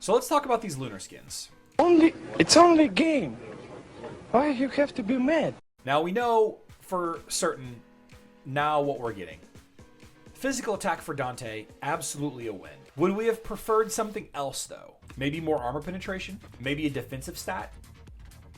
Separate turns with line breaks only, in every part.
So let's talk about these Lunar Skins.
It's only a game. Why you have to be mad?
Now we know for certain now what we're getting. Physical attack for Dante, absolutely a win. Would we have preferred something else though? Maybe more armor penetration? Maybe a defensive stat?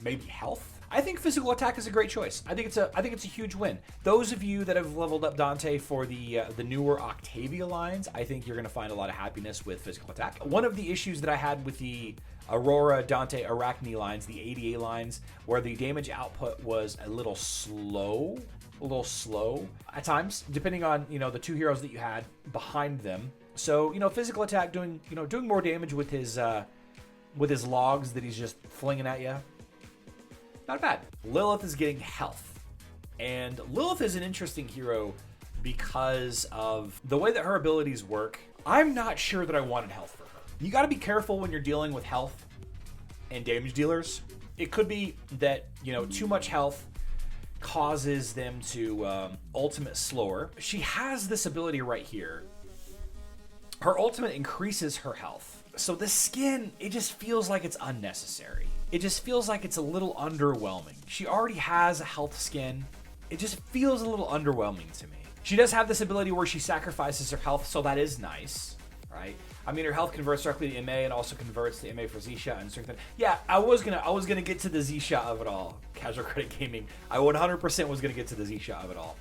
Maybe health? I think physical attack is a great choice. I think it's a huge win. Those of you that have leveled up Dante for the newer Octavia lines, I think you're going to find a lot of happiness with physical attack. One of the issues that I had with the Aurora, Dante, Arachne lines, the ADA lines, where the damage output was a little slow at times, depending on, the two heroes that you had behind them. So, physical attack doing more damage with his logs that he's just flinging at you. Not bad. Lilith is getting health. And Lilith is an interesting hero because of the way that her abilities work. I'm not sure that I wanted health for her. You got to be careful when you're dealing with health and damage dealers. It could be that, too much health causes them to ultimate slower. She has this ability right here. Her ultimate increases her health. So this skin, it just feels like it's unnecessary. It just feels like it's a little underwhelming. She already has a health skin. It just feels a little underwhelming to me. She does have this ability where she sacrifices her health, so that is nice, right? I mean, her health converts directly to MA and also converts to MA for Z-Shot and strength. Yeah, I was gonna get to the Z-Shot of it all. Casual Credit Gaming. I 100% was gonna get to the Z-Shot of it all.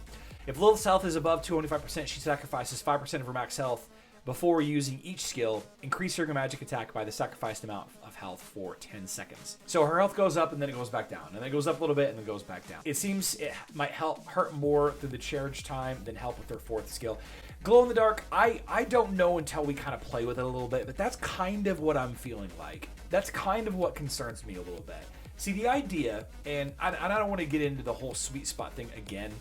If Lilith's health is above 205%, she sacrifices 5% of her max health before using each skill, increase her magic attack by the sacrificed amount of health for 10 seconds. So her health goes up and then it goes back down, and then it goes up a little bit and then goes back down. It seems it might hurt more through the charge time than help with her fourth skill. Glow in the dark, I don't know until we kind of play with it a little bit, but that's kind of what I'm feeling like. That's kind of what concerns me a little bit. See, the idea, and I don't want to get into the whole sweet spot thing again,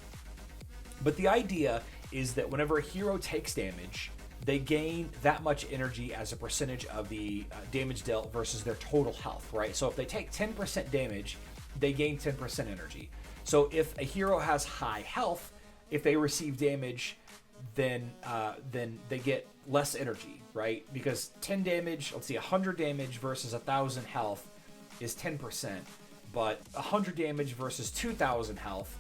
but the idea is that whenever a hero takes damage, they gain that much energy as a percentage of the damage dealt versus their total health, right? So if they take 10% damage, they gain 10% energy. So if a hero has high health, if they receive damage, then they get less energy, right? Because 10 damage, let's see, 100 damage versus 1,000 health is 10%, but 100 damage versus 2,000 health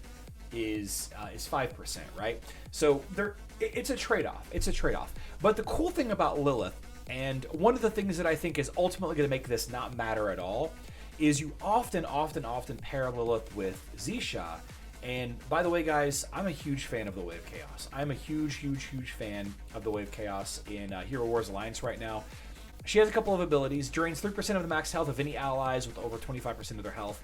is 5%, right? So it's a trade-off. It's a trade-off. But the cool thing about Lilith, and one of the things that I think is ultimately going to make this not matter at all, is you often pair Lilith with Zisha. And by the way, guys, I'm a huge fan of the Way of Chaos. I'm a huge fan of the Way of Chaos in Hero Wars Alliance right now. She has a couple of abilities. Drains 3% of the max health of any allies with over 25% of their health.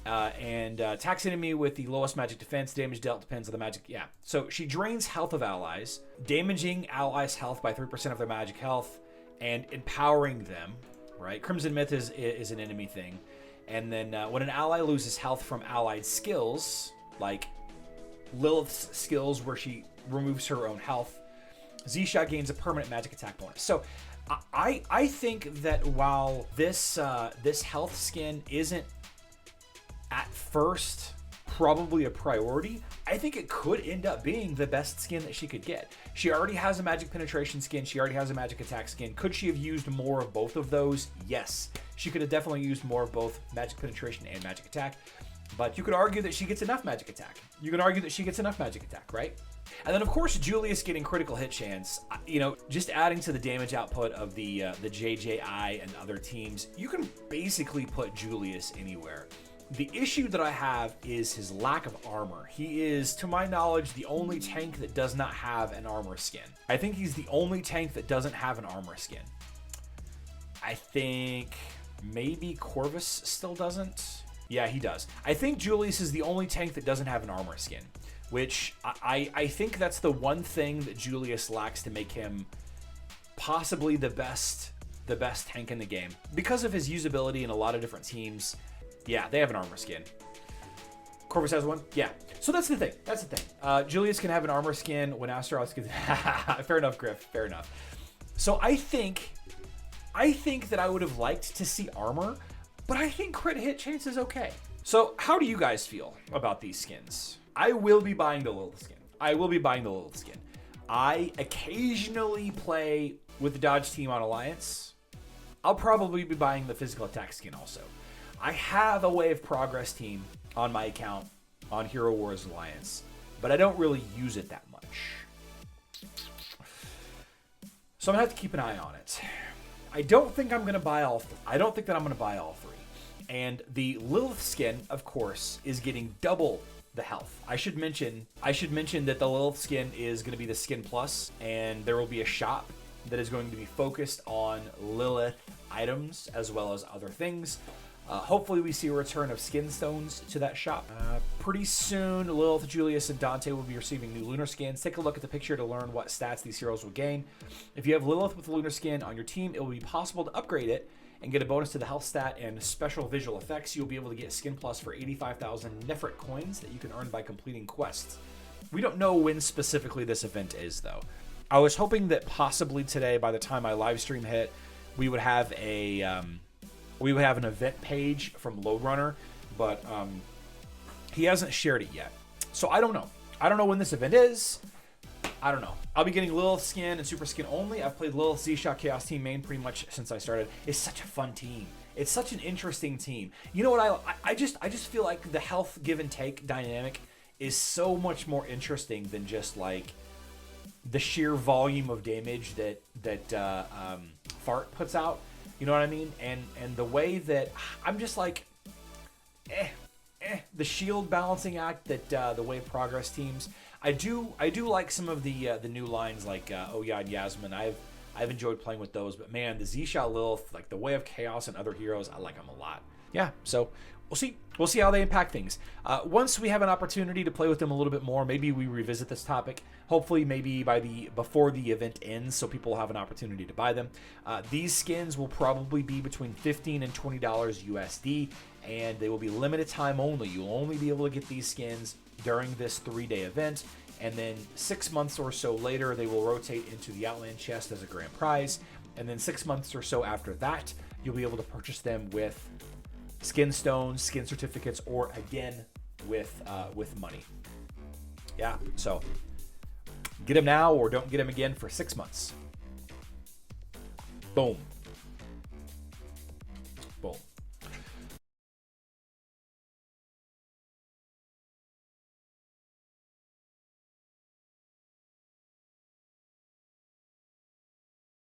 And attacks enemy with the lowest magic defense. Damage dealt depends on the magic. Yeah. So she drains health of allies, damaging allies' health by 3% of their magic health, and empowering them, right? Crimson Myth is an enemy thing. And then when an ally loses health from allied skills, like Lilith's skills where she removes her own health, Zisha gains a permanent magic attack bonus. So I think that while this health skin isn't at first probably a priority, I think it could end up being the best skin that she could get. She already has a magic penetration skin. She already has a magic attack skin. Could she have used more of both of those? Yes. She could have definitely used more of both magic penetration and magic attack. But you could argue that she gets enough magic attack. You can argue that she gets enough magic attack, right? And then, of course, Julius getting critical hit chance. Just adding to the damage output of the JJI and other teams, you can basically put Julius anywhere. The issue that I have is his lack of armor. He is, to my knowledge, the only tank that does not have an armor skin. I think he's the only tank that doesn't have an armor skin. I think maybe Corvus still doesn't. Yeah, he does. I think Julius is the only tank that doesn't have an armor skin, which I think that's the one thing that Julius lacks to make him possibly the best tank in the game. Because of his usability in a lot of different teams, yeah, they have an armor skin. Corvus has one? Yeah. So that's the thing. Julius can have an armor skin when Astaroth can... Fair enough, Griff. Fair enough. So I think that I would have liked to see armor, but I think crit hit chance is okay. So how do you guys feel about these skins? I will be buying the Lilith skin. I occasionally play with the Dodge team on Alliance. I'll probably be buying the physical attack skin also. I have a Way of Progress team on my account on Hero Wars Alliance, but I don't really use it that much. So I'm gonna have to keep an eye on it. I don't think I'm gonna buy all. I don't think that I'm gonna buy all 3. And the Lilith skin, of course, is getting double the health. I should mention that the Lilith skin is going to be the Skin Plus, and there will be a shop that is going to be focused on Lilith items as well as other things. Hopefully we see a return of skin stones to that shop. Pretty soon, Lilith, Julius, and Dante will be receiving new Lunar Skins. Take a look at the picture to learn what stats these heroes will gain. If you have Lilith with the Lunar Skin on your team, it will be possible to upgrade it and get a bonus to the health stat and special visual effects. You'll be able to get Skin Plus for 85,000 Nephrite Coins that you can earn by completing quests. We don't know when specifically this event is, though. I was hoping that possibly today, by the time my live stream hit, we would have an event page from Loadrunner, but he hasn't shared it yet. So I don't know. I don't know when this event is. I don't know. I'll be getting Lilith skin and Super Skin only. I've played Lilith Z-Shock Chaos Team main pretty much since I started. It's such a fun team. It's such an interesting team. You know what? I just feel like the health give and take dynamic is so much more interesting than just like the sheer volume of damage that Fart puts out. You know what I mean? And the way that I'm just like, the shield balancing act that the Way of Progress teams. I do like some of the new lines like Oh Yeah and Yasmin. I've enjoyed playing with those, but man, the Zisha Lilith, like the Way of Chaos and other heroes, I like them a lot. Yeah, so we'll see how they impact things. Once we have an opportunity to play with them a little bit more, maybe we revisit this topic. Hopefully, maybe before the event ends, so people will have an opportunity to buy them. These skins will probably be between $15 and $20 USD, and they will be limited time only. You'll only be able to get these skins during this 3-day event, and then 6 months or so later, they will rotate into the Outland chest as a grand prize, and then 6 months or so after that, you'll be able to purchase them with skin stones, skin certificates, or again with money. Yeah, so get them now or don't get them again for 6 months. Boom.